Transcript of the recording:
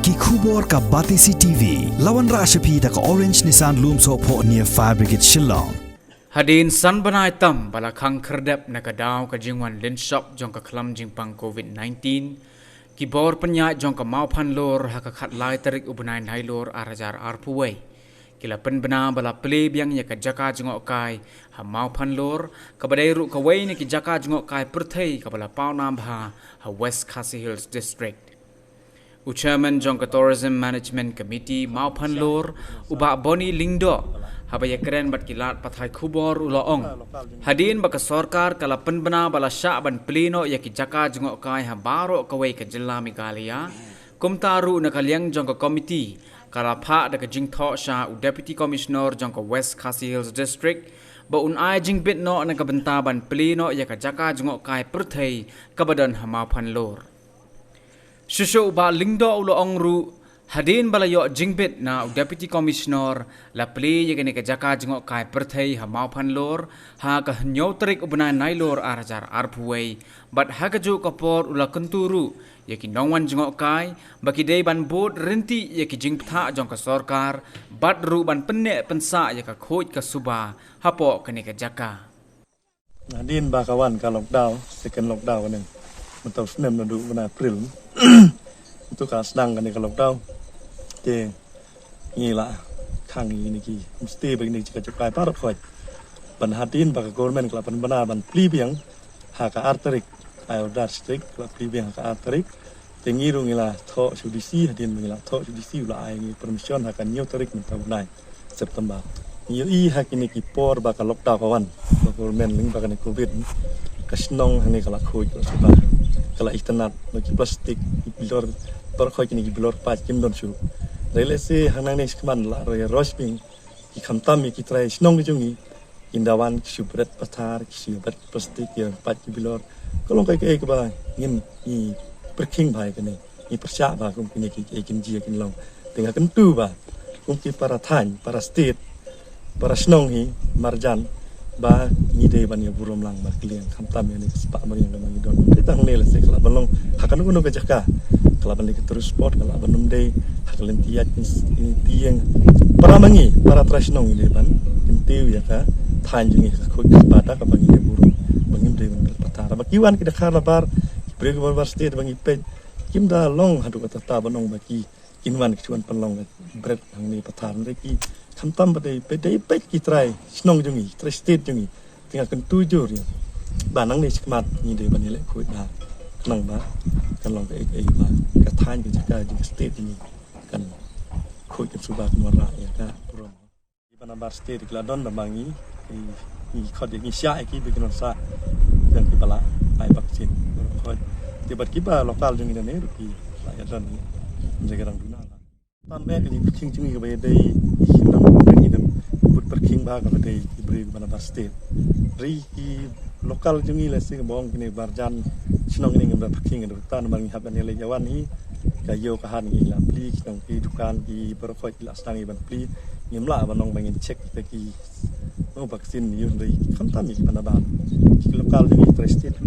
ki khubor ka Batisi TV lawan ra shapi da ka Orange Nissan Loom so pho near Fire Brigade Shillong Hadin san banai tam bala khang kherdep na ka daw ka jingwan lin shop jong ka khlam jingpang COVID-19 ki bor panya jong ka mau phan lor ha ka khat lai tarik ubunai nai lor arajar arpuwei kila pen bana bala ple biang ya ka jaka jingok kai ha mau phan lor ka badai ru ka wei ni ki jaka jingok kai perthei ka bala pau nam bha ha West Khasi Hills District Chairman jong ka Tourism Management Committee mau phan lor uba boni lingdo habaya keren bat kilat pathai khubor uloong hadin baka sarkar kala penbana bala sha ban pleno ya ki jaka jingok kai ha baro kawai ka jilla Meghalaya kumtaru na kalyang jong ka committee kala pha da ka jingtho sha u Deputy Commissioner jong ka West Khasi Hills District ba un ai jingbit no na ka banta ban pleno ya ka jaka jingok kai perthei kabadan ha mau phan lor Shusho ba lingdo uloong ru hadin balayo jingbit na Deputy Commissioner la pli yegene ka jaka jingok kai perthei ha mau phan lor ha ka nyotrik ubna nailor arajar arpuwei bat ha ka ju ka por ula kenturu yeki nongwan jingok kai baki dei ban bot renti yeki jingptha jong ka sarkar bat ru ban penne pensa yaka khoj ka suba hapo kene ka jaka hadin ba kawan ka lockdown second lockdown ni mentau senem nadu bana April itu ka sedang kan ka lockdown ke ngila khang ni ki mesti begini jika cekai parok khoj ban hadin ba ka government kala ban bana ban pli biang ha ka arterik ayo district kala pli biang ka arterik tengiru ngila tho judisi hadin ngila tho judisi ula ai ni permission ha ka new tarik mentau nai September ni i ha kini ki por ba ka lockdown kawan government ling ba ka ni covid kasnong hani kala khoj suka kala internet bagi plastik bilor berkhoi kini bilor pat kim don su rele se hanang next man la roy rosping ki khamtam ki trai snong jungi indawan ki subret pathar ki subret plastik ya pat ki bilor kolong kai ke ba ngin i perking bhai kani i persya ba kum kini ki kin ji kin long tengah kentu ba kum ki para than para state para snong hi marjan ba ni dei ban ya burom lang ba kliang khamtam ya ni spa mari yang ngi don kita ngne la se kala balong hakan kuno ka jaka kala ban ki terus sport kala banum dei hakalen tiat ini tiang para mangi para trasnong ini ban intiu ya ka than jingi ka khoj pada ka bangi de burom bangim dei ban patara ba kiwan ki dakhar la bar brek bar state bangi pe kim da long hadu ka ta banong ba ki kinwan ki chuan panlong brek hang ni pathar de ki khamtam badai pedai pet ki trai snong jungi trai state jungi tinggal kan tujuh ya banang ni skmat ni de ban le khoi ba nang ba kan long ka ai ba ka than ki jaka di state ni kan khoi kan suba kan ra ya ka prom di banambar state ki ladon ba mangi ni khod ni sya ki bi kan sa dan ki bala ai vaksin khoi di bat ki ba lokal jungi ne ki la ya dan ni jaga rang duna tan me ni king jungi ka ba dei perking ba ka dei ibri bana state ri i lokal jungi la sing bong kini barjan sinong ni ngam perking do tan bang hab ni le jawan hi ka yo ka han ni la pli kinong ki dukan ki berkhoi la stang ban pli ngimla banong bangin check ta ki no vaksin ni ri kham tam ni bana ba lokal jungi state